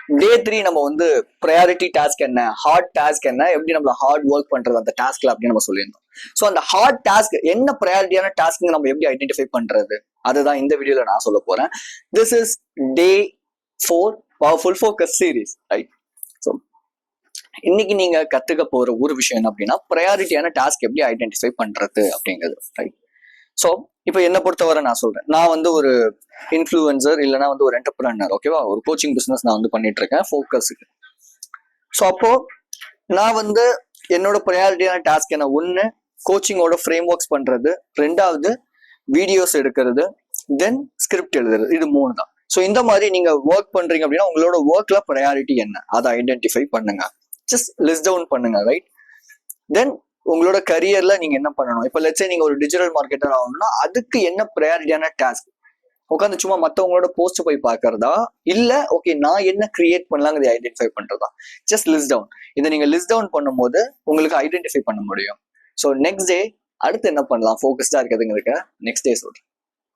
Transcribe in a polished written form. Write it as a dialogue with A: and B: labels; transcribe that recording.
A: டே 3 நம்ம வந்து priority task என்ன, ஹார்ட் டாஸ்க் என்ன, எப்படி நம்மள ஹார்ட் ஒர்க் பண்றது அந்த டாஸ்க்ல அப்படின்னு நம்ம சொல்லியிருந்தோம். ஸோ அந்த ஹார்ட் டாஸ்க் என்ன ப்ரையாரிட்டியான டாஸ்க் நம்ம எப்படி ஐடென்டிஃபை பண்றது, அதுதான் இந்த வீடியோல நான் சொல்ல போறேன். This is day 4 powerful focus series, right? So இன்னைக்கு நீங்க கத்துக்க போற ஒரு விஷயம் என்ன அப்படின்னா, ப்ரையாரிட்டியான டாஸ்க் எப்படி ஐடென்டிஃபை பண்றது அப்படிங்கிறது, ரைட்? ஸோ இப்போ என்னை பொறுத்தவரை நான் சொல்றேன், நான் வந்து ஒரு இன்ஃப்ளூயன்சர் இல்லைன்னா வந்து ஒரு என்டர்பிரனர், ஓகேவா? ஒரு கோச்சிங் பிசினஸ் நான் வந்து பண்ணிட்டு இருக்கேன் ஃபோக்கஸுக்கு. ஸோ அப்போ நான் வந்து என்னோட ப்ரையாரிட்டியான டாஸ்க் என்ன, ஒன்று கோச்சிங்கோட ஃப்ரேம் ஒர்க்ஸ் பண்றது, ரெண்டாவது வீடியோஸ் எடுக்கிறது, தென் ஸ்கிரிப்ட் எழுதுறது. இது 3 தான். ஸோ இந்த மாதிரி நீங்க ஒர்க் பண்றீங்க அப்படின்னா உங்களோட ஒர்க்ல ப்ரையாரிட்டி என்ன அதை ஐடென்டிஃபை பண்ணுங்க. ஜஸ்ட் லிஸ்ட் டவுன் பண்ணுங்க, ரைட்? தென் உங்களோட கரியர்ல நீங்க என்ன பண்ணணும். இப்போ லெட்ஸ் சே நீங்க ஒரு டிஜிட்டல் மார்க்கெட்டர் ஆகணும்னா அதுக்கு என்ன ப்ரையாரிட்டியான டாஸ்க்? உட்காந்து சும்மா மற்றவங்களோட போஸ்ட் போய் பார்க்கறதா, இல்ல ஓகே நான் என்ன கிரியேட் பண்ணலாங்கிறத ஐடென்டிஃபை பண்றதா? Just list down. இதை நீங்க லிஸ்ட் டவுன் பண்ணும்போது உங்களுக்கு ஐடென்டிஃபை பண்ண முடியும். ஸோ நெக்ஸ்ட் டே அடுத்து என்ன பண்ணலாம் ஃபோக்கஸ்டா இருக்கிறதுங்கிறதுக்கு நெக்ஸ்ட் டே சொல்றேன்.